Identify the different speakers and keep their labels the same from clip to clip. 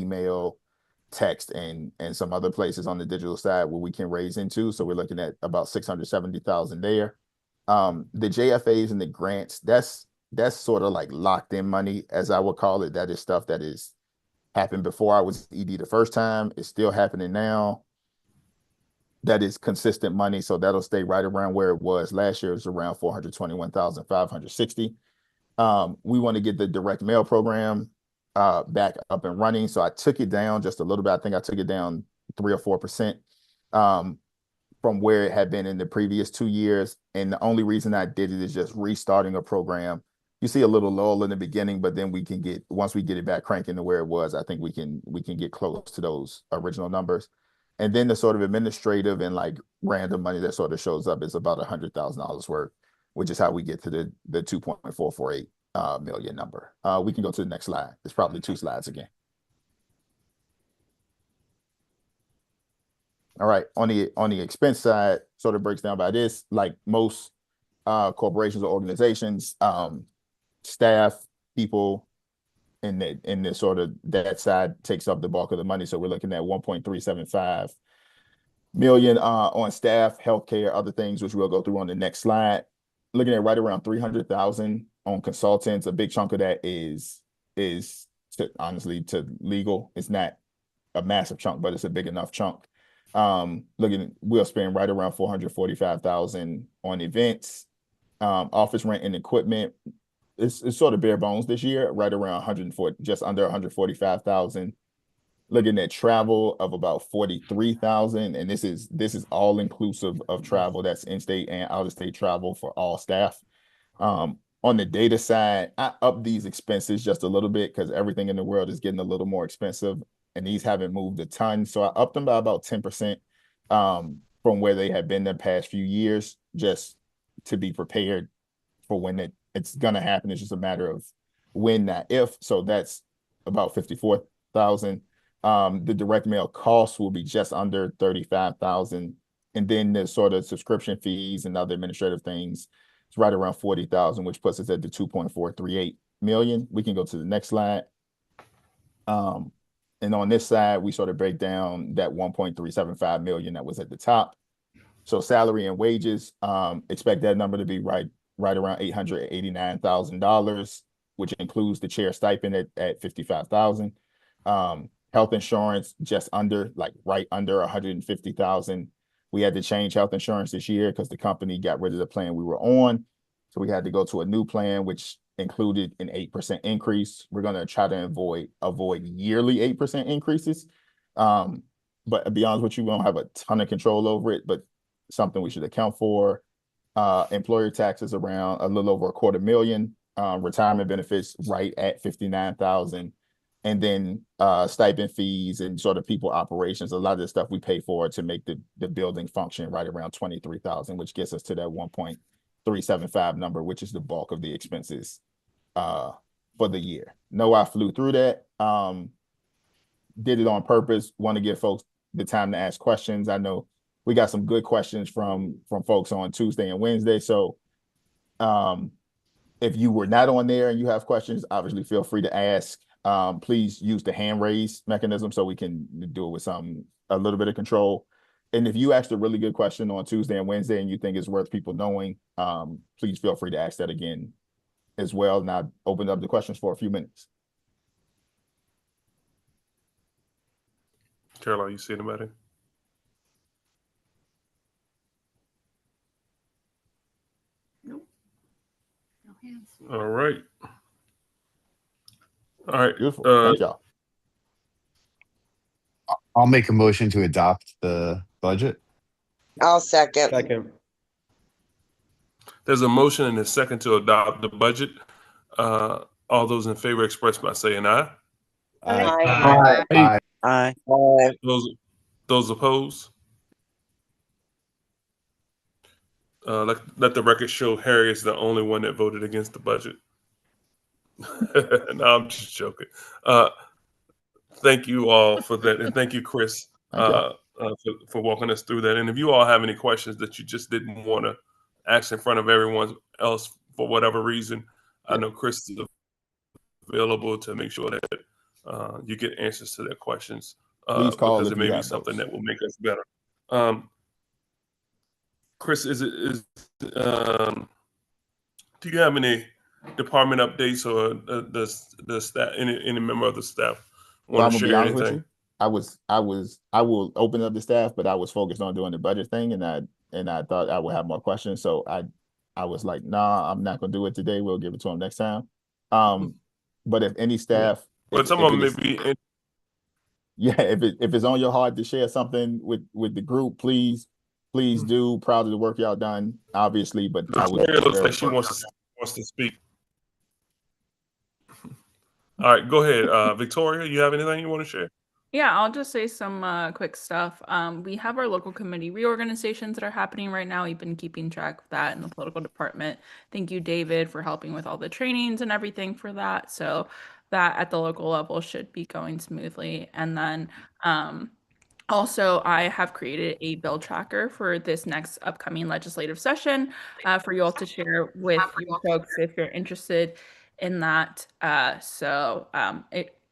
Speaker 1: email, text, and some other places on the digital side where we can raise into. So we're looking at about 670,000 there. The JFAs and the grants, that's sort of like locked in money, as I would call it. That is stuff that is happened before I was ED the first time. It's still happening now. That is consistent money, so that'll stay right around where it was last year. It was around 421,560. We want to get the direct mail program back up and running. So I took it down just a little bit. I think I took it down 3 or 4% from where it had been in the previous 2 years. And the only reason I did it is just restarting a program. You see a little lull in the beginning, but then once we get it back cranking to where it was, I think we can get close to those original numbers. And then the sort of administrative and like random money that sort of shows up is about $100,000 worth, which is how we get to the 2.448 million number. We can go to the next slide. It's probably 2 slides again. All right, on the expense side, sort of breaks down by this. Like most corporations or organizations, staff, people in the sort of that side takes up the bulk of the money. So we're looking at 1.375 million on staff, healthcare, other things, which we'll go through on the next slide. Looking at right around 300,000 on consultants. A big chunk of that is honestly to legal. It's not a massive chunk, but it's a big enough chunk. We'll spend right around 445,000 on events, office rent and equipment. It's sort of bare bones this year, right around 140, just under 145,000. Looking at travel of about 43,000, and this is all inclusive of travel. That's in-state and out-of-state travel for all staff. On the data side, I upped these expenses just a little bit because everything in the world is getting a little more expensive, and these haven't moved a ton. So I upped them by about 10% from where they have been the past few years, just to be prepared for when it's gonna happen. It's just a matter of when, not if. So that's about 54,000. The direct mail costs will be just under 35,000. And then the sort of subscription fees and other administrative things, it's right around 40,000, which puts us at the 2.438 million. We can go to the next slide. And on this side, we sort of break down that 1.375 million that was at the top. So salary and wages, expect that number to be right around $889,000, which includes the chair stipend at 55,000. Health insurance just under, like right under 150,000. We had to change health insurance this year because the company got rid of the plan we were on. So we had to go to a new plan, which included an 8% increase. We're going to try to avoid yearly 8% increases. But to be honest with you, we don't have a ton of control over it, but something we should account for. Employer taxes around a little over $250,000. Retirement benefits right at 59,000. And then stipend fees and sort of people operations, a lot of the stuff we pay for to make the building function, right around 23,000, which gets us to that 1.375 number, which is the bulk of the expenses for the year. No, I flew through that. Did it on purpose. Want to give folks the time to ask questions. I know we got some good questions from folks on Tuesday and Wednesday. So if you were not on there and you have questions, obviously feel free to ask. Please use the hand raise mechanism so we can do it with a little bit of control. And if you asked a really good question on Tuesday and Wednesday and you think it's worth people knowing, please feel free to ask that again as well. And I'll open up the questions for a few minutes.
Speaker 2: Caroline, you see anybody?
Speaker 3: Nope. No hands.
Speaker 2: All right. All right.
Speaker 1: Beautiful. Thank y'all.
Speaker 4: I'll make a motion to adopt the budget.
Speaker 5: I'll second.
Speaker 2: There's a motion and a second to adopt the budget. All those in favor express by saying aye.
Speaker 5: Aye.
Speaker 4: Aye.
Speaker 5: Aye.
Speaker 2: Those opposed? Let the record show Harry is the only one that voted against the budget. No, I'm just joking. Thank you all for that. And thank you, Chris, for walking us through that. And if you all have any questions that you just didn't want to ask in front of everyone else for whatever reason, I know Chris is available to make sure that you get answers to their questions.
Speaker 1: Please call
Speaker 2: because
Speaker 1: if
Speaker 2: it
Speaker 1: you
Speaker 2: may be
Speaker 1: have
Speaker 2: something
Speaker 1: those.
Speaker 2: that will make us better. Chris, do you have any department updates or the staff, any member of the staff
Speaker 1: Well,
Speaker 2: want
Speaker 1: I'm
Speaker 2: to
Speaker 1: gonna be
Speaker 2: share
Speaker 1: honest with
Speaker 2: anything?
Speaker 1: you. I will open up the staff, but I was focused on doing the budget thing, and I thought I would have more questions. So I was like, nah, I'm not gonna do it today. We'll give it to him next time. But if any staff,
Speaker 2: But some
Speaker 1: if
Speaker 2: of
Speaker 1: it
Speaker 2: them may
Speaker 1: is,
Speaker 2: be.
Speaker 1: yeah, if it's on your heart to share something with the group, please do. Proud of the work y'all done, obviously. But I was
Speaker 2: Victoria looks
Speaker 1: very
Speaker 2: like she wants to speak. All right, go ahead, Victoria. You have anything you want to share?
Speaker 6: Yeah, I'll just say some quick stuff. We have our local committee reorganizations that are happening right now. We've been keeping track of that in the political department. Thank you, David, for helping with all the trainings and everything for that. So that at the local level should be going smoothly. And then also, I have created a bill tracker for this next upcoming legislative session for you all to share with you folks if you're interested in that.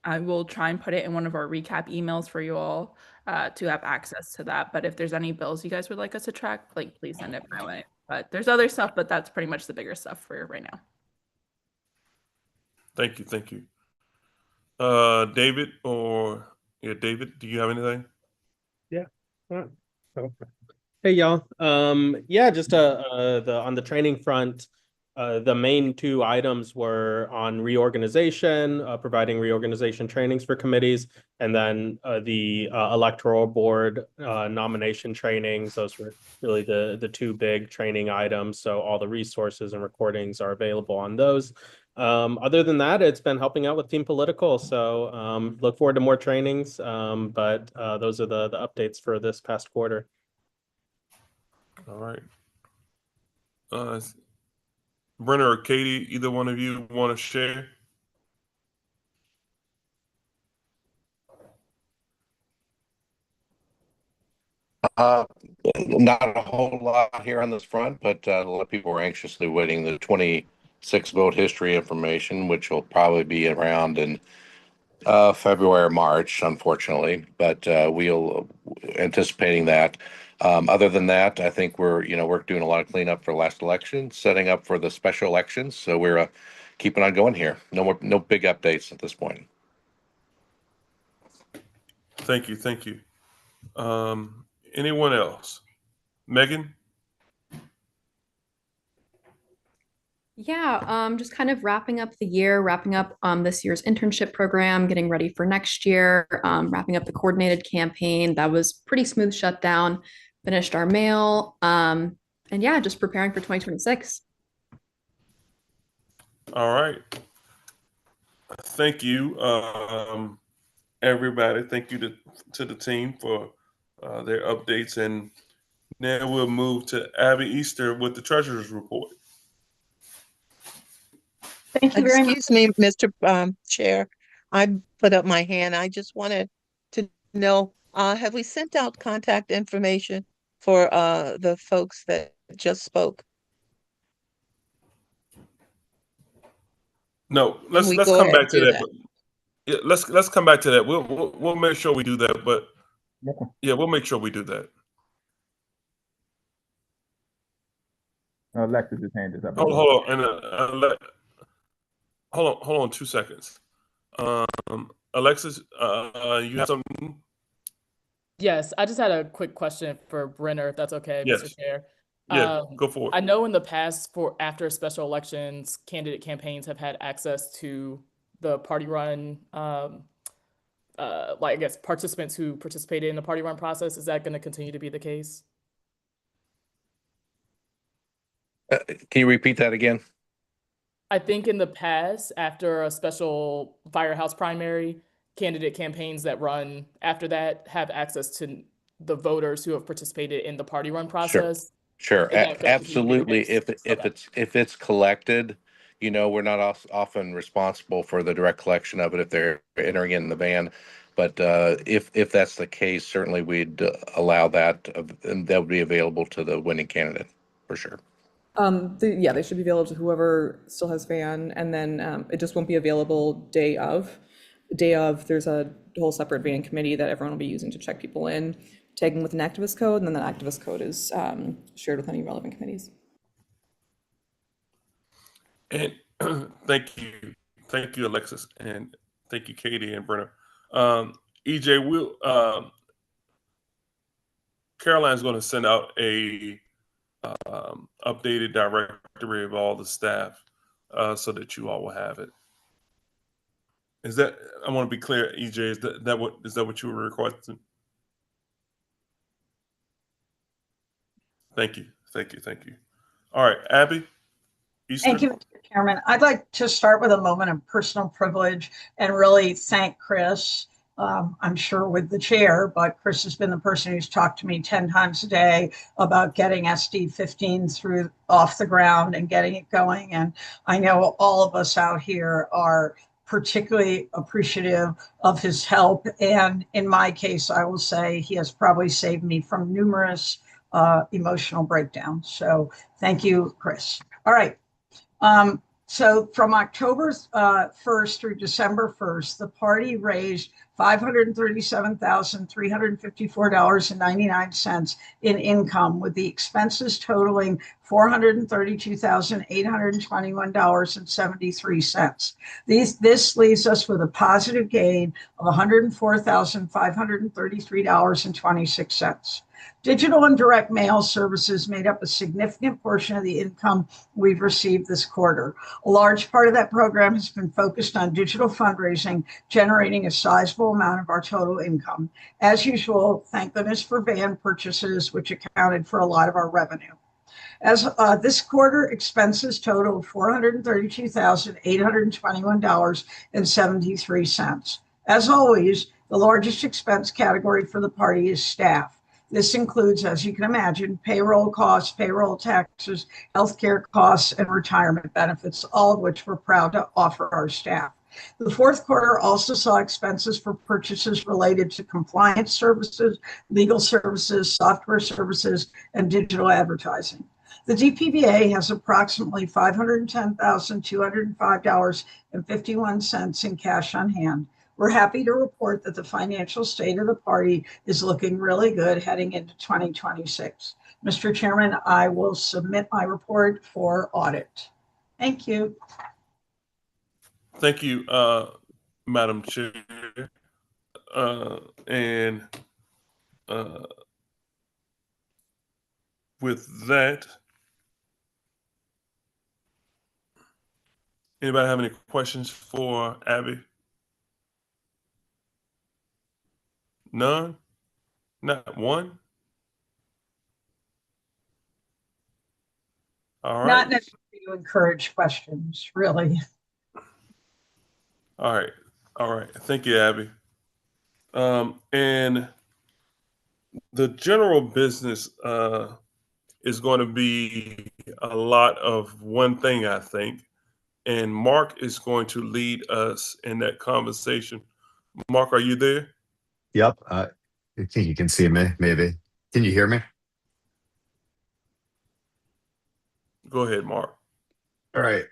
Speaker 6: I will try and put it in one of our recap emails for you all to have access to that. But if there's any bills you guys would like us to track, like please send it my way. But there's other stuff, but that's pretty much the bigger stuff for right now.
Speaker 2: Thank you. David, David, do you have anything?
Speaker 7: Yeah. All right. Okay. Hey y'all. Yeah, just on the training front, the main two items were on reorganization, providing reorganization trainings for committees, and then the electoral board nomination trainings. Those were really the two big training items. So all the resources and recordings are available on those. Other than that, it's been helping out with Team Political. So look forward to more trainings. But those are the updates for this past quarter.
Speaker 2: All right. Brenner or Katie, either one of you want to share?
Speaker 8: Not a whole lot here on this front, but a lot of people are anxiously waiting the 26 vote history information, which will probably be around in February or March, unfortunately. But we'll anticipating that. Other than that, I think we're doing a lot of cleanup for last election, setting up for the special elections. So we're keeping on going here. No big updates at this point.
Speaker 2: Thank you. Anyone else? Megan?
Speaker 9: Yeah, just kind of wrapping up the year, wrapping up this year's internship program, getting ready for next year, wrapping up the coordinated campaign. That was pretty smooth shutdown, finished our mail, and yeah, just preparing for 2026.
Speaker 2: All right. Thank you, everybody. Thank you to the team for their updates. And now we'll move to Abby Easter with the Treasurer's Report.
Speaker 10: Thank you very much.
Speaker 5: Excuse me, Mr. Chair. I put up my hand. I just wanted to know, have we sent out contact information for the folks that just spoke?
Speaker 2: No,
Speaker 5: Can
Speaker 2: let's
Speaker 5: we
Speaker 2: let's
Speaker 5: go
Speaker 2: come
Speaker 5: ahead
Speaker 2: back
Speaker 5: and
Speaker 2: to
Speaker 5: do
Speaker 2: that.
Speaker 5: that?
Speaker 2: But yeah, let's come back to that. We'll make sure we do that. But yeah, we'll make sure we do that.
Speaker 1: Alexis' hand is up.
Speaker 2: Hold on, and hold on 2 seconds. Alexis, you have something?
Speaker 11: Yes, I just had a quick question for Brenner, if that's okay,
Speaker 2: Yes.
Speaker 11: Mr. Chair.
Speaker 2: Yeah, go for it.
Speaker 11: I know in the past, after special elections, candidate campaigns have had access to the party run, I guess participants who participated in the party run process. Is that going to continue to be the case?
Speaker 8: Can you repeat that again?
Speaker 11: I think in the past, after a special firehouse primary, candidate campaigns that run after that have access to the voters who have participated in the party run process.
Speaker 8: Sure,
Speaker 11: Is that going to
Speaker 8: absolutely.
Speaker 11: continue to be the case?
Speaker 8: If it's collected, we're not often responsible for the direct collection of it if they're entering in the van. But if that's the case, certainly we'd allow that, and that would be available to the winning candidate for sure.
Speaker 12: They should be available to whoever still has van, and then it just won't be available day of.
Speaker 10: day of, there's a whole separate van committee that everyone will be using to check people in, tagging with an activist code, and then that activist code is shared with any relevant committees.
Speaker 2: And thank you, Alexis, and thank you, Katie and Brenner. EJ, Caroline's going to send out a updated directory of all the staff so that you all will have it. Is that, I want to be clear, EJ, is that what you were requesting? Thank you. All right, Abby. Easter.
Speaker 12: Thank you, Mr. Chairman. I'd like to start with a moment of personal privilege and really thank Chris. I'm sure with the chair, but Chris has been the person who's talked to me 10 times a day about getting SD15 through off the ground and getting it going. And I know all of us out here are particularly appreciative of his help. And in my case, I will say he has probably saved me from numerous emotional breakdowns. So thank you, Chris. All right. So from October 1st through December 1st, the party raised $537,354.99 in income, with the expenses totaling $432,821.73. This leaves us with a positive gain of $104,533.26. Digital and direct mail services made up a significant portion of the income we've received this quarter. A large part of that program has been focused on digital fundraising, generating a sizable amount of our total income. As usual, thank goodness for van purchases, which accounted for a lot of our revenue. As this quarter, expenses totaled $432,821.73. As always, the largest expense category for the party is staff. This includes, as you can imagine, payroll costs, payroll taxes, healthcare costs, and retirement benefits, all of which we're proud to offer our staff. The fourth quarter also saw expenses for purchases related to compliance services, legal services, software services, and digital advertising. The DPVA has approximately $510,205.51 in cash on hand. We're happy to report that the financial state of the party is looking really good heading into 2026. Mr. Chairman, I will submit my report for audit. Thank you.
Speaker 2: Thank you, Madam Chair. And with that, anybody have any questions for Abby? None? Not one? All right.
Speaker 12: Not necessarily to encourage questions, really.
Speaker 2: All right. Thank you, Abby. And the general business is going to be a lot of one thing, I think. And Mark is going to lead us in that conversation. Mark, are you there?
Speaker 4: Yep. I think you can see me, maybe. Can you hear me?
Speaker 2: Go ahead, Mark.
Speaker 4: All right.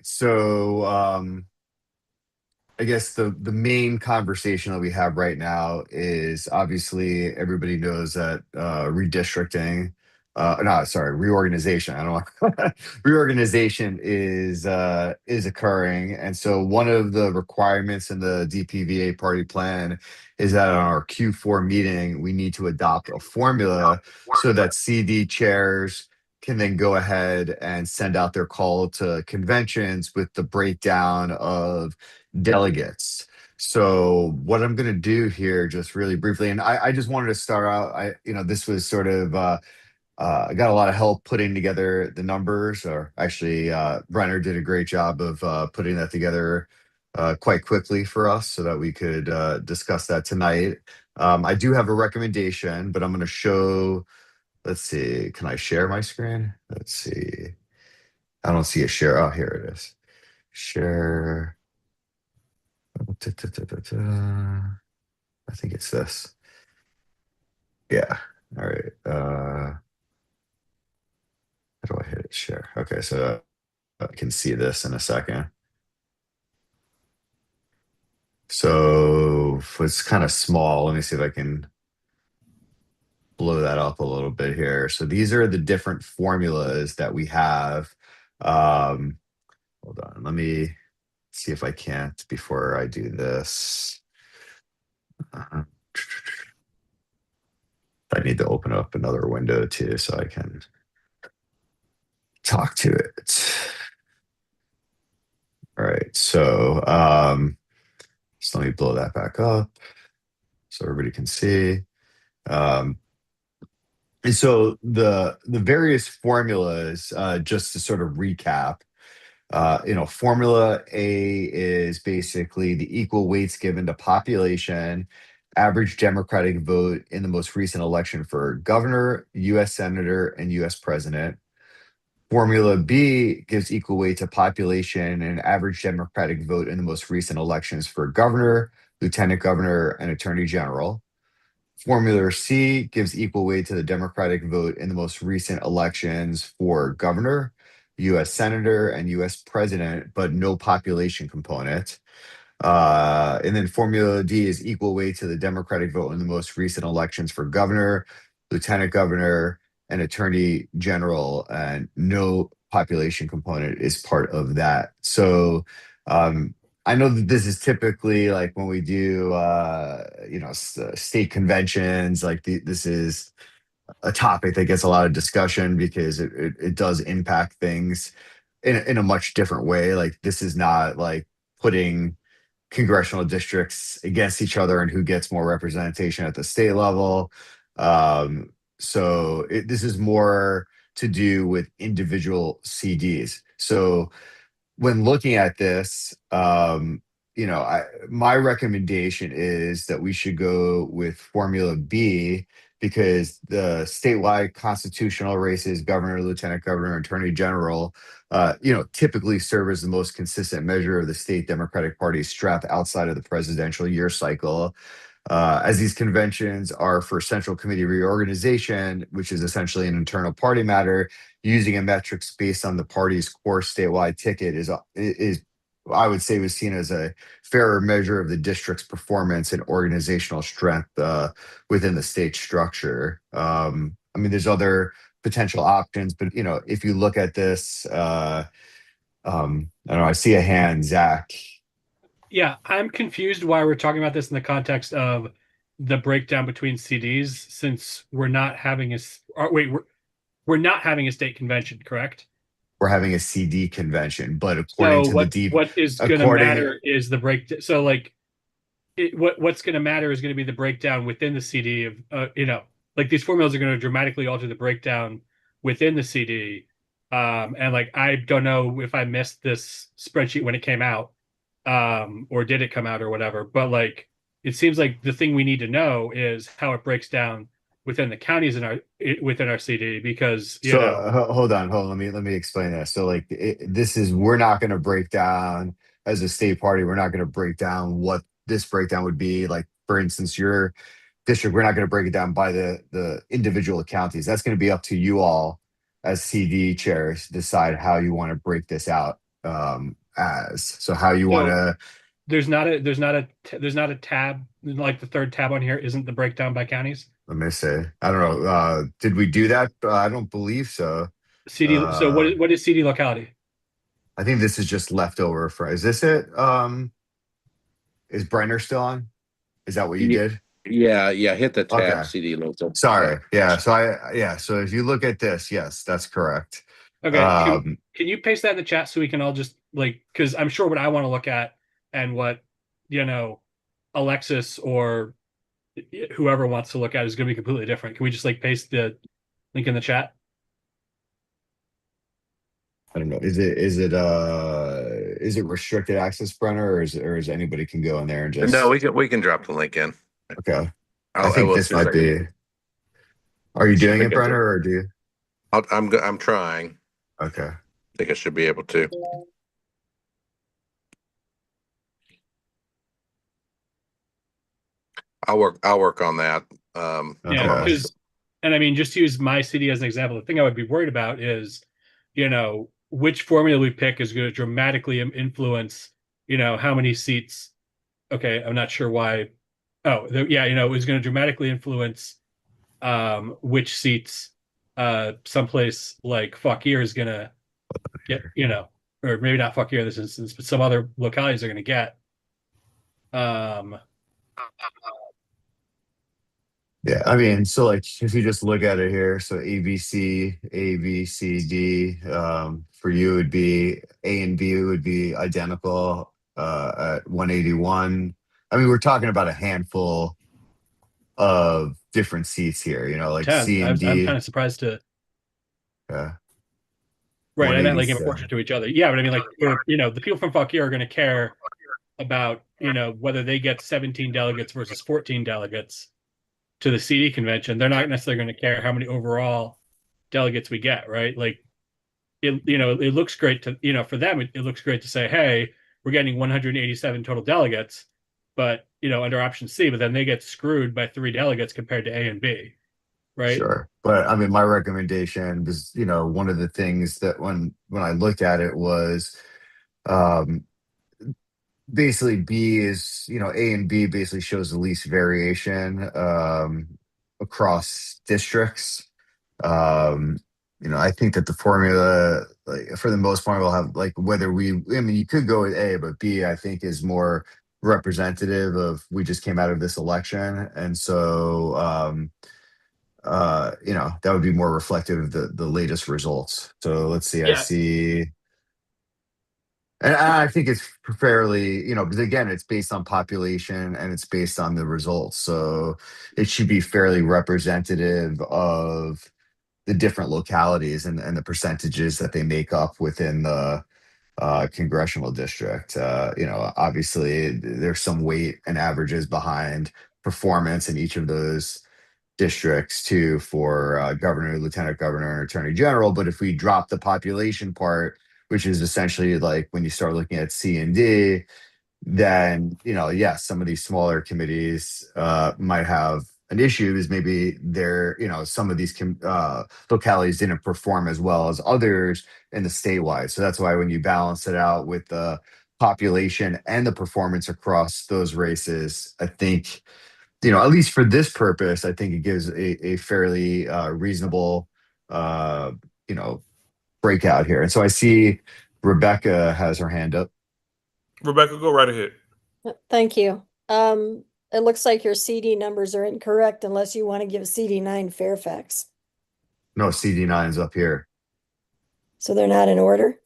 Speaker 4: So I guess the main conversation that we have right now is, obviously everybody knows that reorganization. I don't know. Reorganization is occurring. And so one of the requirements in the DPVA party plan is that on our Q4 meeting, we need to adopt a formula so that CD chairs can then go ahead and send out their call to conventions with the breakdown of delegates. So what I'm going to do here, just really briefly, and I just wanted to start out, this was sort of, I got a lot of help putting together the numbers, or actually Brenner did a great job of putting that together quite quickly for us so that we could discuss that tonight. I do have a recommendation, but I'm going to show, let's see, can I share my screen? Let's see. I don't see a share. Oh, here it is. Share. I think it's this. Yeah. All right. How do I hit it? Share. Okay, so I can see this in a second. So it's kind of small. Let me see if I can blow that up a little bit here. So these are the different formulas that we have. Hold on, let me see if I can't before I do this. I need to open up another window too so I can talk to it. All right, so let me blow that back up so everybody can see. And so the various formulas, just to sort of recap, Formula A is basically the equal weights given to population, average Democratic vote in the most recent election for governor, U.S. senator, and U.S. president. Formula B gives equal weight to population and average Democratic vote in the most recent elections for governor, lieutenant governor, and attorney general. Formula C gives equal weight to the Democratic vote in the most recent elections for governor, U.S. senator, and U.S. president, but no population component. And then Formula D is equal weight to the Democratic vote in the most recent elections for governor, lieutenant governor, and attorney general, and no population component is part of that. So I know that this is typically like when we do, state conventions, like this is a topic that gets a lot of discussion because it does impact things in a much different way. Like this is not like putting congressional districts against each other and who gets more representation at the state level. This is more to do with individual CDs. So when looking at this, my recommendation is that we should go with Formula B because the statewide constitutional races, governor, lieutenant governor, attorney general, typically serve as the most consistent measure of the state Democratic Party's strength outside of the presidential year cycle. As these conventions are for Central Committee reorganization, which is essentially an internal party matter, using a metrics based on the party's core statewide ticket is I would say was seen as a fairer measure of the district's performance and organizational strength within the state structure. There's other potential options, but if you look at this, I don't know. I see a hand, Zach.
Speaker 13: Yeah, I'm confused why we're talking about this in the context of the breakdown between CDs, since we're not having we're not having a state convention, correct?
Speaker 4: We're having a CD convention, but according to
Speaker 13: what is going to matter is the breakdown. So what's going to matter is going to be the breakdown within the CD of like these formulas are going to dramatically alter the breakdown within the CD. And like I don't know if I missed this spreadsheet when it came out, or did it come out or whatever, but like it seems like the thing we need to know is how it breaks down within the counties within our CD, because
Speaker 4: hold on, let me explain that. So like we're not going to break down as a state party, we're not going to break down what this breakdown would be. Like for instance, your district, we're not going to break it down by the individual counties. That's going to be up to you all as CD chairs to decide how you want to break this out. How you want to.
Speaker 13: There's not a tab, like the third tab on here isn't the breakdown by counties.
Speaker 4: Let me see. I don't know. Did we do that? I don't believe so.
Speaker 13: CD. So what is CD locality?
Speaker 4: I think this is just leftover for. Is this it? Is Brenner still on? Is that what you did?
Speaker 8: Yeah. Hit the tab.
Speaker 4: Okay.
Speaker 8: CD local.
Speaker 4: Sorry. Yeah. So if you look at this, yes, that's correct.
Speaker 13: Okay. Can you paste that in the chat so we can all just because I'm sure what I want to look at and what Alexis or whoever wants to look at is going to be completely different. Can we just paste the link in the chat?
Speaker 4: I don't know. Is it restricted access, Brenner, or is anybody can go in there and just?
Speaker 8: No, we can drop the link in.
Speaker 4: Okay. I think this might be. Are you doing it, Brenner, or do you?
Speaker 8: I'm trying.
Speaker 4: Okay.
Speaker 8: I think I should be able to. I'll work on that.
Speaker 13: Yeah, and I mean, just to use my city as an example, the thing I would be worried about is, which formula we pick is going to dramatically influence, how many seats okay, I'm not sure why. Oh, yeah, it was going to dramatically influence which seats someplace like Fauquier is going to get, or maybe not Fauquier in this instance, but some other localities are going to get.
Speaker 4: Yeah, I mean, so like if you just look at it here, so ABC, A, B, C, D, for you would be A and B would be identical at 181. I mean, we're talking about a handful of different seats here, like
Speaker 13: I'm
Speaker 4: C and
Speaker 13: kind
Speaker 4: D.
Speaker 13: of surprised to.
Speaker 4: Yeah.
Speaker 13: Right, I meant like in
Speaker 4: 187.
Speaker 13: proportion to each other. Yeah, but I mean, like, the people from Fauquier are going to care about, whether they get 17 delegates versus 14 delegates to the CD convention. They're not necessarily going to care how many overall delegates we get, right? Like, it looks great to, for them, it looks great to say, hey, we're getting 187 total delegates, but, under option C, but then they get screwed by 3 delegates compared to A and B, right?
Speaker 4: Sure. But I mean, my recommendation was, one of the things that when I looked at it was um basically B is, A and B basically shows the least variation across districts. Um, I think that the formula, like for the most part, will have like whether I mean, you could go with A, but B, I think, is more representative of we just came out of this election. And so, that would be more reflective of the latest results. So let's see, I
Speaker 13: Yeah.
Speaker 4: see. And I think it's fairly, because again, it's based on population and it's based on the results. So it should be fairly representative of the different localities and the percentages that they make up within the congressional district. Obviously, there's some weight and averages behind performance in each of those districts too for governor, lieutenant governor, and attorney general. But if we drop the population part, which is essentially like when you start looking at C and D, then yes, some of these smaller committees might have an issue is maybe they're some of these localities didn't perform as well as others in the statewide. So that's why when you balance it out with the population and the performance across those races, I think at least for this purpose, I think it gives a fairly reasonable you know breakout here. And so I see Rebecca has her hand up.
Speaker 2: Rebecca, go right ahead.
Speaker 14: Thank you. It looks like your CD numbers are incorrect unless you want to give CD9 Fairfax.
Speaker 4: No, CD9 is up here.
Speaker 14: So they're not in order?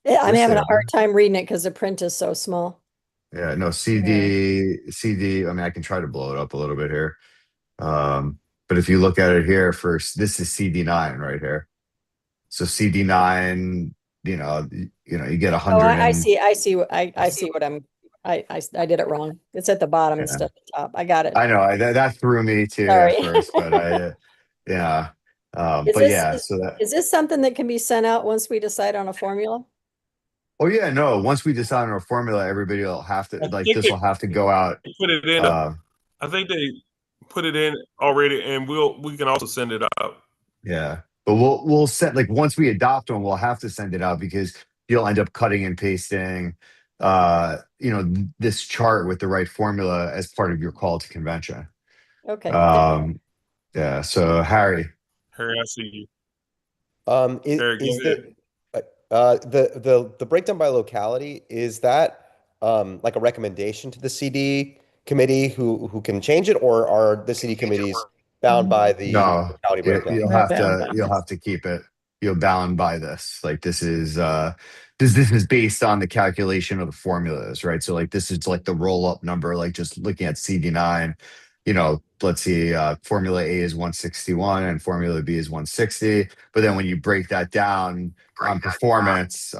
Speaker 14: I'm
Speaker 4: Yes,
Speaker 14: having
Speaker 4: they
Speaker 14: a hard
Speaker 4: are.
Speaker 14: time reading it because the print is so small.
Speaker 4: Yeah, no, CD. I mean, I can try to blow it up a little bit here. But if you look at it here first, this is CD9 right here. So CD9, you get 100.
Speaker 14: Oh, I see. I see what I did it wrong. It's at the bottom
Speaker 4: Yeah.
Speaker 14: instead of the top. I got it.
Speaker 4: I know that threw me too
Speaker 14: Sorry.
Speaker 4: at first, but yeah.
Speaker 14: Is
Speaker 4: But
Speaker 14: this
Speaker 4: yeah, so that.
Speaker 14: is this something that can be sent out once we decide on a formula?
Speaker 4: Oh yeah, no. Once we decide on a formula, everybody will have to this will have to go out.
Speaker 2: Put it in. I think they put it in already, and we can also send it out.
Speaker 4: Yeah, but we'll send once we adopt one, we'll have to send it out because you'll end up cutting and pasting, this chart with the right formula as part of your call to convention.
Speaker 14: Okay.
Speaker 4: Yeah. So Harry,
Speaker 2: I see you.
Speaker 15: The breakdown by locality, is that like a recommendation to the CD committee who can change it, or are the CD committees bound by the locality breakdown?
Speaker 4: You'll have to keep it. You're bound by this. This is based on the calculation of the formulas, right? So this is the roll up number, just looking at CD9. Let's see, formula A is 161 and formula B is 160. But then when you break that down on performance,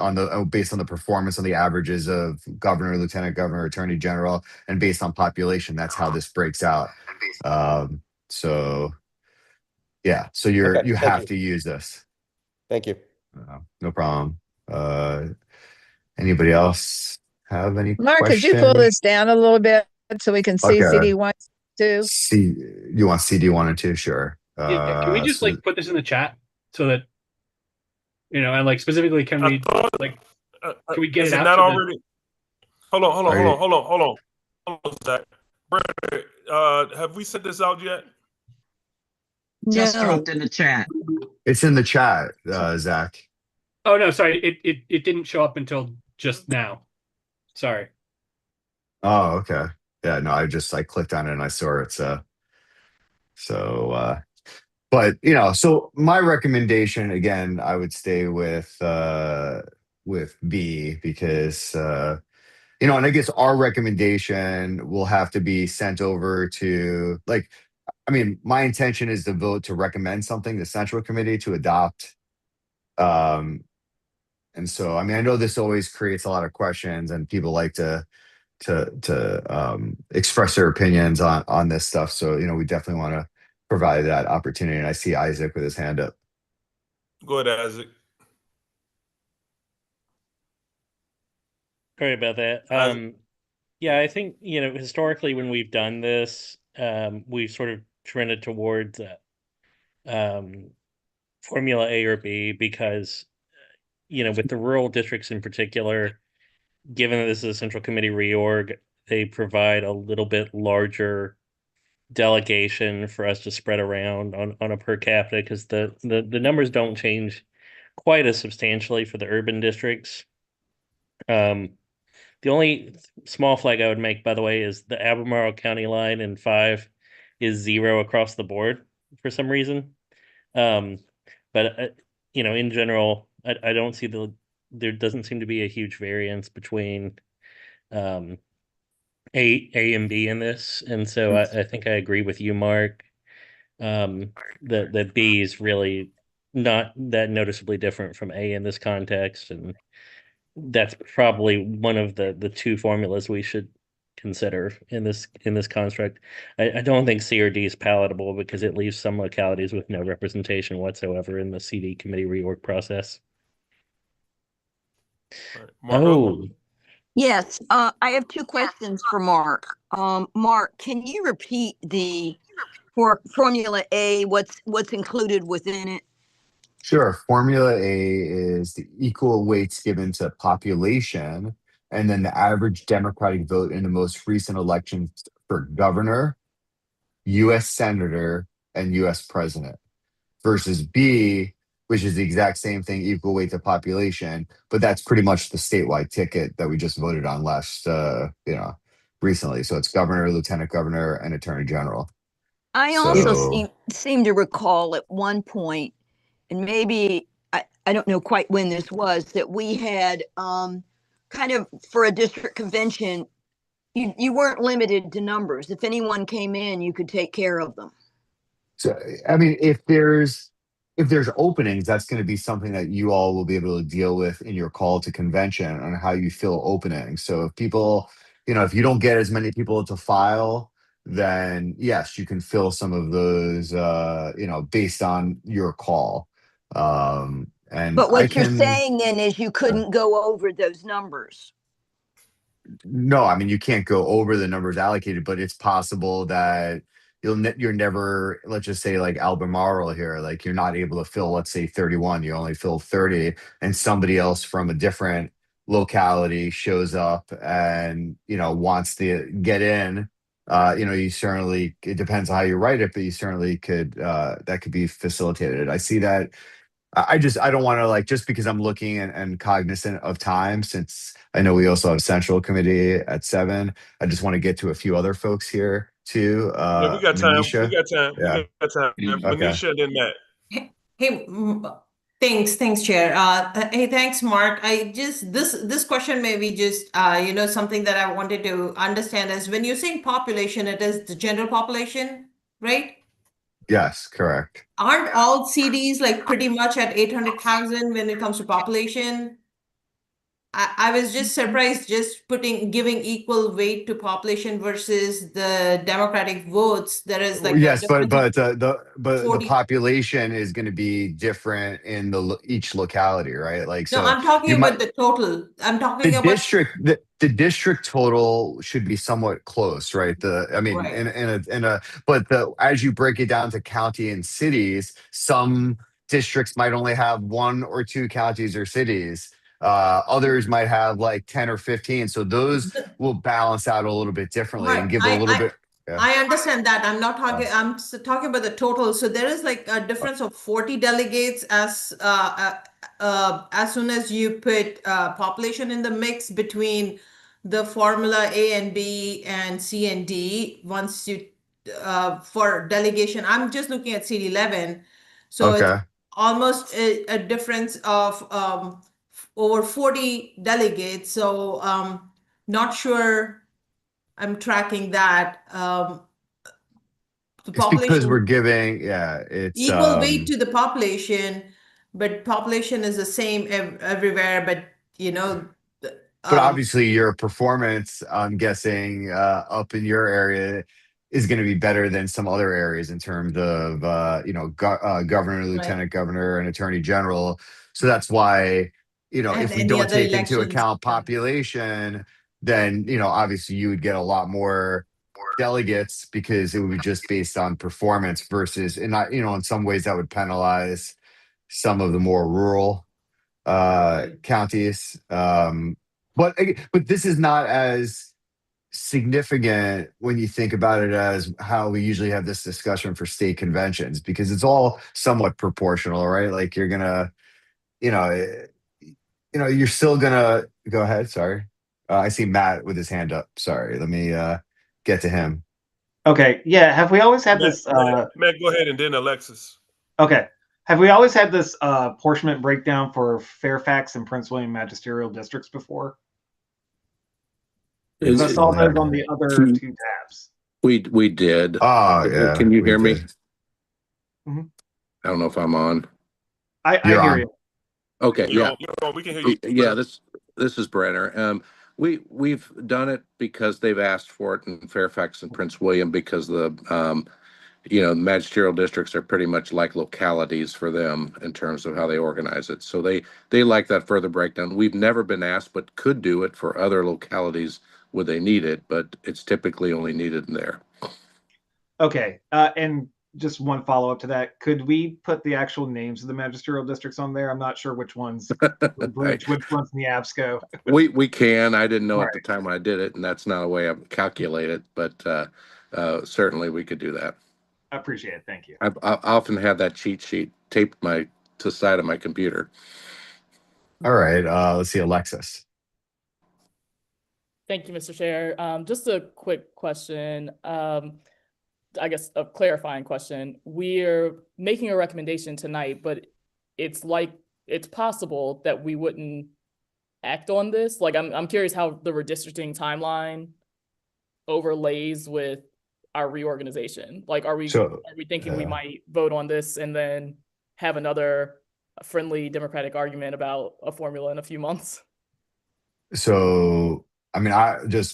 Speaker 4: based on the performance on the averages of governor, lieutenant governor, attorney general, and based on population, that's how this breaks out. So yeah, so you have to use this.
Speaker 15: Thank you.
Speaker 4: No problem. Anybody else have any
Speaker 16: Mark,
Speaker 4: questions?
Speaker 16: could you pull this down a little bit so we can see CD1, 2?
Speaker 4: You want CD1 and 2? Sure.
Speaker 13: Can we just put this in the chat so that and specifically can we get
Speaker 2: is
Speaker 13: it out?
Speaker 2: Not already. Hold on. Zach. Brandon, have we sent this out yet?
Speaker 16: Just
Speaker 5: No.
Speaker 16: dropped in the chat.
Speaker 4: It's in the chat, Zach.
Speaker 13: Oh no, sorry. It didn't show up until just now. Sorry.
Speaker 4: Oh, okay. Yeah, no, I clicked on it and I saw it. But so my recommendation again, I would stay with B because and I guess our recommendation will have to be sent over to my intention is to vote to recommend something to Central Committee to adopt. And so I know this always creates a lot of questions and people like to express their opinions on this stuff. So we definitely want to provide that opportunity. And I see Isaac with his hand up.
Speaker 2: Go ahead, Isaac.
Speaker 17: Sorry about that. Yeah, I think historically when we've done this, we've sort of trended towards Formula A or B because with the rural districts in particular, given that this is a central committee reorg, they provide a little bit larger delegation for us to spread around on a per capita because the numbers don't change quite as substantially for the urban districts. The only small flag I would make, by the way, is the Albemarle County line in 5 is 0 across the board for some reason. But in general, I don't see there doesn't seem to be a huge variance between A and B in this, and so I think I agree with you, Mark. That B is really not that noticeably different from A in this context, and that's probably one of the two formulas we should consider in this construct. I don't think C or D is palatable because it leaves some localities with no representation whatsoever in the CD committee reorg process.
Speaker 2: Mark,
Speaker 18: yes, I have 2 questions for Mark. Mark, can you repeat for Formula A, what's included within it?
Speaker 4: Sure. Formula A is the equal weights given to population and then the average Democratic vote in the most recent elections for governor, U.S. senator, and U.S. president. Versus B, which is the exact same thing, equal weight to population, but that's pretty much the statewide ticket that we just voted on last, recently. So it's governor, lieutenant governor, and attorney general.
Speaker 18: I also seem to recall at one point, and maybe I don't know quite when this was, that we had kind of for a district convention, you weren't limited to numbers. If anyone came in, you could take care of them.
Speaker 4: So if there's openings, that's going to be something that you all will be able to deal with in your call to convention on how you fill openings. So if people, if you don't get as many people to file, then yes, you can fill some of those, based on your call.
Speaker 18: But what you're saying then is you couldn't go over those numbers.
Speaker 4: No, you can't go over the numbers allocated, but it's possible that you're never, let's just say like Albemarle here, like you're not able to fill, let's say 31, you only fill 30, and somebody else from a different locality shows up and wants to get in. You certainly, it depends on how you write it, but you certainly could, that could be facilitated. I see that. I don't want to just because I'm looking and cognizant of time, since I know we also have Central Committee at 7. I just want to get to a few other folks here too.
Speaker 2: Yeah, we got time.
Speaker 4: Manisha.
Speaker 2: We got time.
Speaker 4: Yeah.
Speaker 2: We got time.
Speaker 4: Okay.
Speaker 2: Manisha, then Matt.
Speaker 19: Hey, thanks, Chair. Hey, thanks, Mark. This question may be just something that I wanted to understand is when you're saying population, it is the general population, right?
Speaker 4: Yes, correct.
Speaker 19: Aren't all CDs pretty much at 800,000 when it comes to population? I was just surprised giving equal weight to population versus the Democratic votes. There is
Speaker 4: yes, but the population is going to be different in each locality, right?
Speaker 19: No, I'm talking about the total. I'm talking about
Speaker 4: the district total should be somewhat close, right? As you break it down to county and cities, some districts might only have 1 or 2 counties or cities. Others might have like 10 or 15. So those will balance out a little bit differently and
Speaker 19: Right.
Speaker 4: give a little bit. Yeah.
Speaker 19: I understand that. I'm not talking, talking about the total. So there is like a difference of 40 delegates as soon as you put population in the mix between the formula A and B and C and D. Once you for delegation, I'm just looking at seat 11. So it's
Speaker 4: Okay.
Speaker 19: almost a difference of over 40 delegates. So not sure I'm tracking that. The
Speaker 4: It's because we're
Speaker 19: population
Speaker 4: giving, yeah, it's
Speaker 19: equal weight to the population, but population is the same everywhere. But you know,
Speaker 4: but
Speaker 19: um,
Speaker 4: obviously your performance, I'm guessing, up in your area is going to be better than some other areas in terms of, governor,
Speaker 19: right.
Speaker 4: lieutenant governor, and attorney general. So that's why,
Speaker 19: And
Speaker 4: if we
Speaker 19: any
Speaker 4: don't
Speaker 19: other
Speaker 4: take into
Speaker 19: elections.
Speaker 4: account population, then, obviously you would get a lot more delegates because it would be just based on performance versus, and not, in some ways that would penalize some of the more rural counties. But this is not as significant when you think about it as how we usually have this discussion for state conventions, because it's all somewhat proportional, right? Like you're gonna, you know, you're still gonna go ahead. Sorry. I see Matt with his hand up. Sorry. Let me get to him.
Speaker 20: Okay, yeah. Have we always had
Speaker 2: Matt,
Speaker 20: this?
Speaker 2: Matt, go ahead, and then Alexis.
Speaker 20: Okay, have we always had this apportionment breakdown for Fairfax and Prince William magisterial districts before? Because I saw those on the other two tabs.
Speaker 8: We did.
Speaker 4: Oh yeah.
Speaker 8: Can you hear me?
Speaker 20: Mhm.
Speaker 8: I don't know if I'm on.
Speaker 20: I hear you.
Speaker 8: Okay. Yeah.
Speaker 2: We can hear you.
Speaker 8: Yeah. This is Brenner. We've done it because they've asked for it in Fairfax and Prince William, because the magisterial districts are pretty much like localities for them in terms of how they organize it. So they like that further breakdown. We've never been asked, but could do it for other localities would they need it, but it's typically only needed in there.
Speaker 20: Okay, and just one follow up to that: could we put the actual names of the magisterial districts on there? I'm not sure which ones bridge, which ones in the ABSCO.
Speaker 8: We can. I didn't know
Speaker 20: All
Speaker 8: at the time when I did it, and that's not a way I calculate it, but certainly we could do that.
Speaker 20: I appreciate it. Thank you.
Speaker 8: I often have that cheat sheet taped to the side of my computer.
Speaker 4: All right. Let's see, Alexis.
Speaker 11: Thank you, Mr. Chair. Just a quick question. I guess a clarifying question. We're making a recommendation tonight, but it's possible that we wouldn't act on this. Like I'm curious how the redistricting timeline overlays with our reorganization. Like are we thinking we might vote on this and then have another friendly Democratic argument about a formula in a few months?
Speaker 4: So, I mean,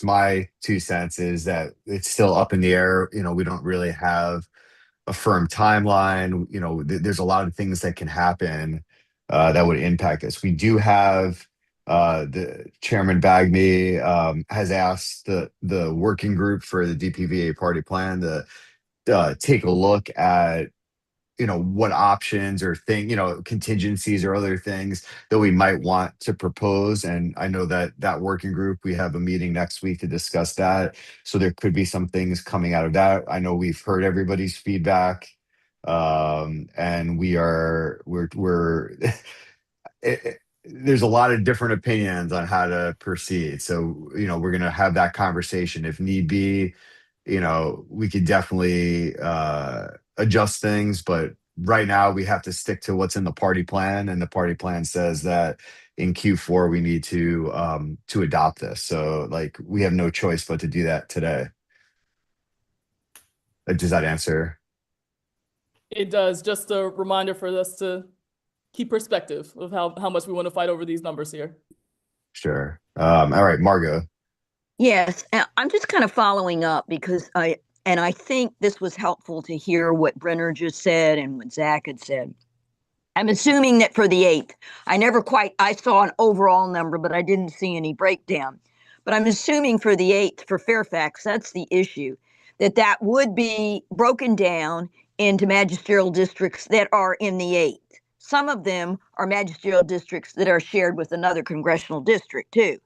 Speaker 4: my 2 cents is that it's still up in the air. We don't really have a firm timeline. There's a lot of things that can happen that would impact us. We do have the Chairman Bagby has asked the working group for the DPVA party plan to take a look at what options or contingencies or other things that we might want to propose. And I know that working group, we have a meeting next week to discuss that. So there could be some things coming out of that. I know we've heard everybody's feedback. And we're there's a lot of different opinions on how to proceed. So, we're going to have that conversation if need be. We could definitely adjust things, but right now we have to stick to what's in the party plan, and the party plan says that in Q4 we need to adopt this. So we have no choice but to do that today. Does that answer?
Speaker 11: It does. Just a reminder for us to keep perspective of how much we want to fight over these numbers here.
Speaker 4: Sure. All right, Margot.
Speaker 18: Yes, I'm just kind of following up because I think this was helpful to hear what Brenner just said and what Zach had said. I'm assuming that for the 8th, I saw an overall number, but I didn't see any breakdown. But I'm assuming for the 8th, for Fairfax, that's the issue, that would be broken down into magisterial districts that are in the 8th. some of them are magisterial districts that are shared with another congressional district too.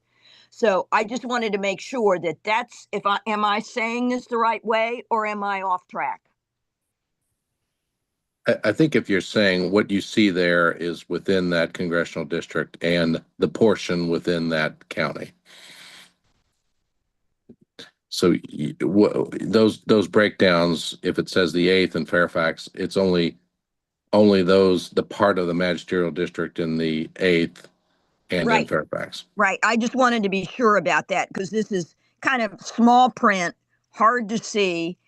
Speaker 18: So I just wanted to make sure that that's, am I saying this the right way or am I off track?
Speaker 8: I think if you're saying what you see there is within that congressional district and the portion within that county. So those breakdowns, if it says the 8th in Fairfax, it's only the part of the magisterial district in the 8th and in Fairfax.
Speaker 18: Right. I just wanted to be sure about that because this is kind of small print, hard to see.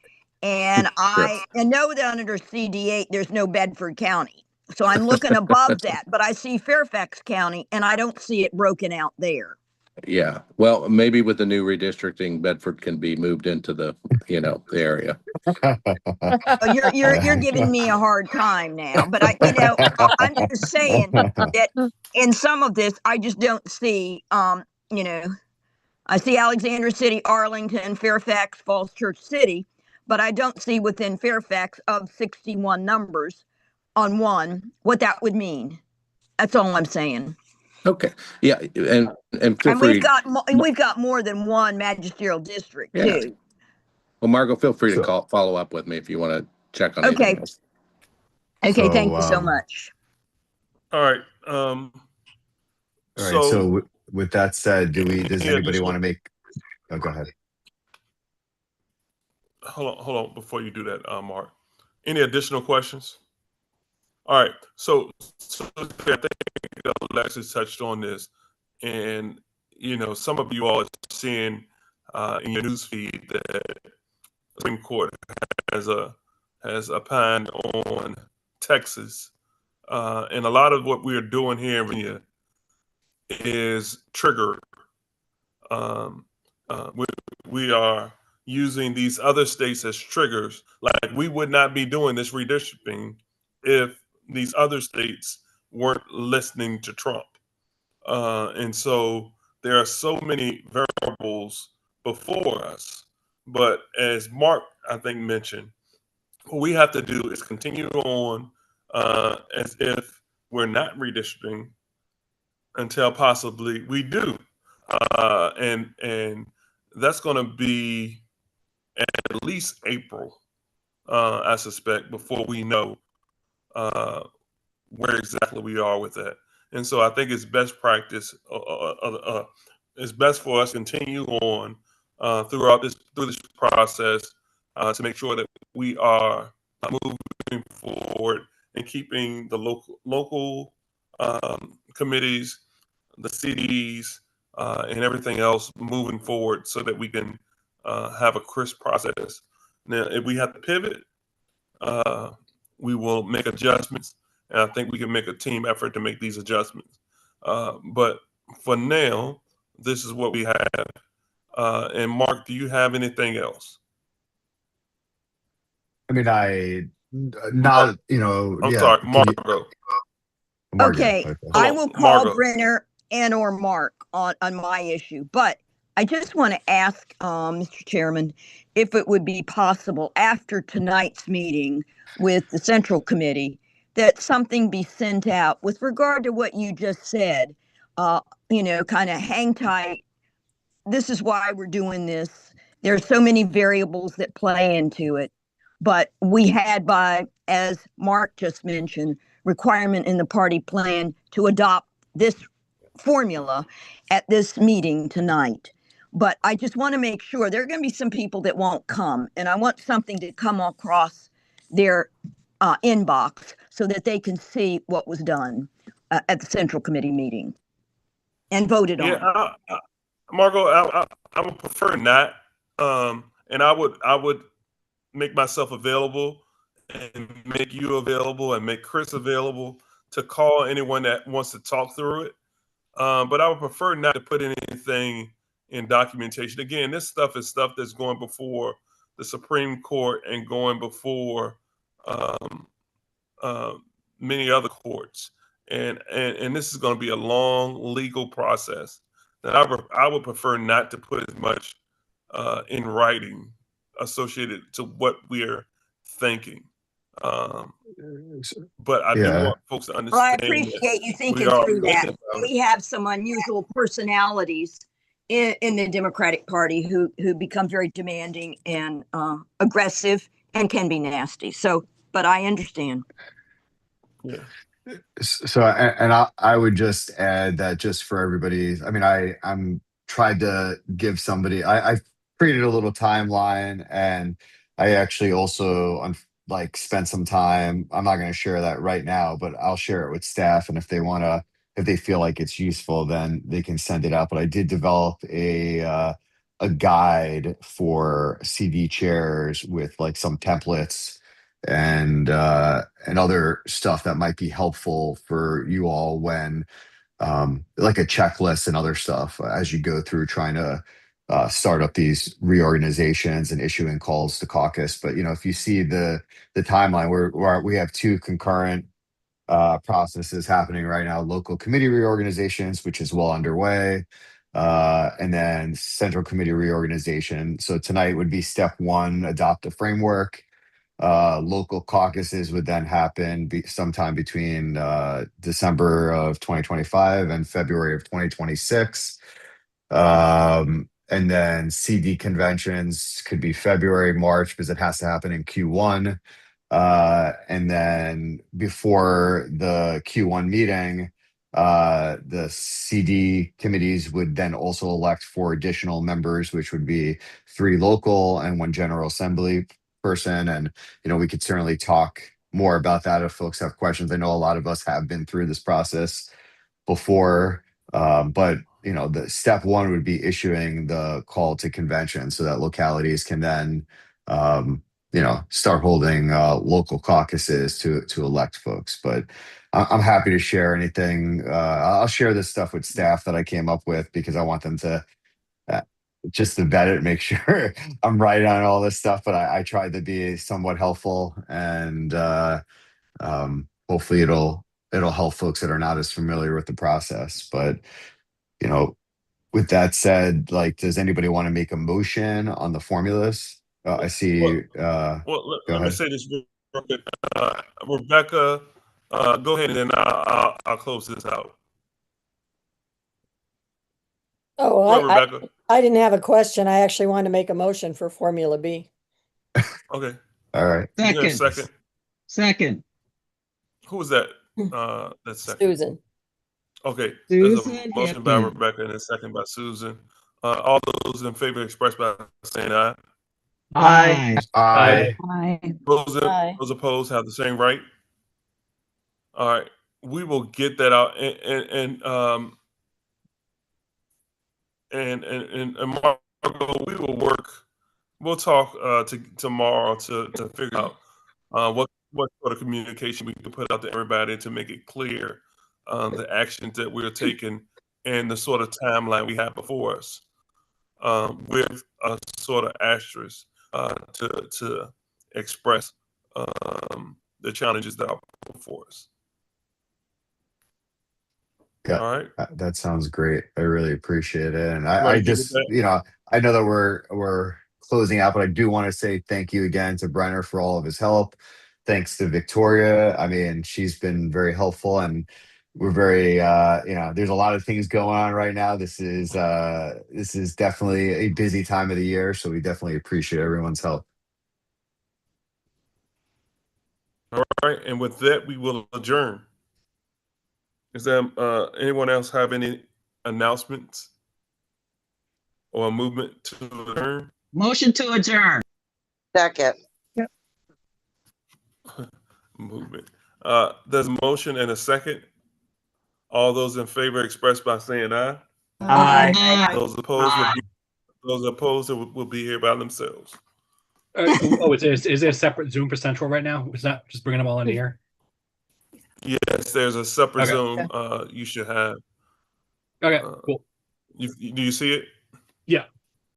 Speaker 18: And I know that under CD8, there's no Bedford County. So I'm looking above that, but I see Fairfax County and I don't see it broken out there.
Speaker 8: Yeah. Well, maybe with the new redistricting, Bedford can be moved into the area.
Speaker 18: You're giving me a hard time now, but I'm just saying that in some of this, I just don't see, I see Alexandria City, Arlington, Fairfax, Falls Church City, but I don't see within Fairfax of 61 numbers on one what that would mean. That's all I'm saying.
Speaker 8: Okay. Yeah, and feel free.
Speaker 18: We've got more than one magisterial district too.
Speaker 8: Well, Margot, feel free to follow up with me if you want to check on anything else.
Speaker 18: Okay. Thank you so much.
Speaker 2: All right.
Speaker 4: All right. So with that said, does anybody want to make? Oh, go ahead.
Speaker 2: Hold on. Before you do that, Mark, any additional questions? All right. So I think Alexis touched on this, and some of you all are seeing in your newsfeed that the Supreme Court has opined on Texas, and a lot of what we are doing here in Virginia is triggered. We are using these other states as triggers. Like we would not be doing this redistricting if these other states weren't listening to Trump. And so there are so many variables before us. But as Mark, I think, mentioned, what we have to do is continue on as if we're not redistricting until possibly we do. And that's going to be at least April, I suspect, before we know where exactly we are with that. And so I think it's best practice. It's best for us to continue on through this process to make sure that we are moving forward and keeping the local committees, the CDs, and everything else moving forward so that we can have a crisp process. Now, if we have to pivot, we will make adjustments, and I think we can make a team effort to make these adjustments. But for now, this is what we have. And Mark, do you have anything else?
Speaker 4: I mean,
Speaker 2: sorry, Margot.
Speaker 18: Okay, I will call Brenner and or Mark on my issue, but I just want to ask, Mr. Chairman, if it would be possible after tonight's meeting with the Central Committee that something be sent out with regard to what you just said, kind of hang tight. This is why we're doing this. There are so many variables that play into it, but we had, as Mark just mentioned, requirement in the party plan to adopt this formula at this meeting tonight. But I just want to make sure there are going to be some people that won't come, and I want something to come across their inbox so that they can see what was done at the Central Committee meeting and voted on.
Speaker 2: Margot, I would prefer not, and I would make myself available and make you available and make Chris available to call anyone that wants to talk through it. But I would prefer not to put anything in documentation. Again, this stuff is stuff that's going before the Supreme Court and going before many other courts. And this is going to be a long legal process that I would prefer not to put as much in writing associated to what we're thinking. But I do want folks to
Speaker 18: Well, I
Speaker 2: understand
Speaker 18: appreciate you
Speaker 2: that
Speaker 18: thinking
Speaker 2: we are
Speaker 18: through that.
Speaker 2: thinking about it.
Speaker 18: We have some unusual personalities in the Democratic Party who become very demanding and aggressive and can be nasty. So, but I understand.
Speaker 2: Yeah.
Speaker 4: So, and I would just add that just for everybody, I mean, I'm tried to give somebody, I've created a little timeline, and I actually also like spent some time. I'm not going to share that right now, but I'll share it with staff. And if they feel like it's useful, then they can send it out. But I did develop a guide for CD chairs with like some templates and other stuff that might be helpful for you all when like a checklist and other stuff as you go through trying to start up these reorganizations and issuing calls to caucus. But if you see the timeline, we have two concurrent processes happening right now: local committee reorganizations, which is well underway, and then central committee reorganization. So tonight would be step one: adopt a framework. Local caucuses would then happen sometime between December of 2025 and February of 2026. And then CD conventions could be February, March, because it has to happen in Q1. And then before the Q1 meeting, the CD committees would then also elect 4 additional members, which would be 3 local and 1 general assembly person. And we could certainly talk more about that if folks have questions. I know a lot of us have been through this process before, but the step one would be issuing the call to convention so that localities can then start holding local caucuses to elect folks. But I'm happy to share anything. I'll share this stuff with staff that I came up with because I want them to just to vet it, make sure I'm right on all this stuff. But I tried to be somewhat helpful, and hopefully it'll help folks that are not as familiar with the process. But with that said, like, does anybody want to make a motion on the formulas? I see.
Speaker 2: Well,
Speaker 4: Go
Speaker 2: let me
Speaker 4: ahead.
Speaker 2: say this real quick. Rebecca, go ahead, and then I'll close this out.
Speaker 14: Oh,
Speaker 2: Go ahead, Rebecca.
Speaker 14: I didn't have a question. I actually wanted to make a motion for Formula B.
Speaker 2: Okay.
Speaker 4: All right.
Speaker 2: Is there a second?
Speaker 16: Second.
Speaker 2: Who was that? That's second.
Speaker 14: Susan.
Speaker 2: Okay. There's a
Speaker 16: Susan
Speaker 2: motion by
Speaker 16: Hepburn.
Speaker 2: Rebecca and a second by Susan. All those in favor express by saying aye.
Speaker 16: Aye.
Speaker 4: Aye.
Speaker 3: Aye.
Speaker 2: Those opposed have the same right. All right. We will get that out, and Marco, we will work. We'll talk tomorrow to figure out what sort of communication we can put out to everybody to make it clear the actions that we're taking and the sort of timeline we have before us, with a sort of asterisk to express the challenges that are before us.
Speaker 4: Yeah.
Speaker 2: All right.
Speaker 4: That sounds great. I really appreciate it. And
Speaker 2: Everybody
Speaker 4: I
Speaker 2: good with
Speaker 4: just,
Speaker 2: that?
Speaker 4: I know that we're closing out, but I do want to say thank you again to Brenner for all of his help. Thanks to Victoria. I mean, she's been very helpful, and we're very, there's a lot of things going on right now. This is definitely a busy time of the year, so we definitely appreciate everyone's help.
Speaker 2: All right. And with that, we will adjourn. Is there anyone else have any announcements or a movement to adjourn?
Speaker 16: Motion to adjourn.
Speaker 21: Second.
Speaker 2: Movement. There's a motion and a second. All those in favor express by saying aye.
Speaker 16: Aye.
Speaker 2: Those opposed will be here by themselves.
Speaker 13: Is there a separate Zoom for Central right now? Is that just bringing them all into here?
Speaker 2: Yes, there's a separate
Speaker 13: Okay.
Speaker 2: Zoom you should have.
Speaker 13: Okay, cool.
Speaker 2: Do you see it?
Speaker 13: Yeah.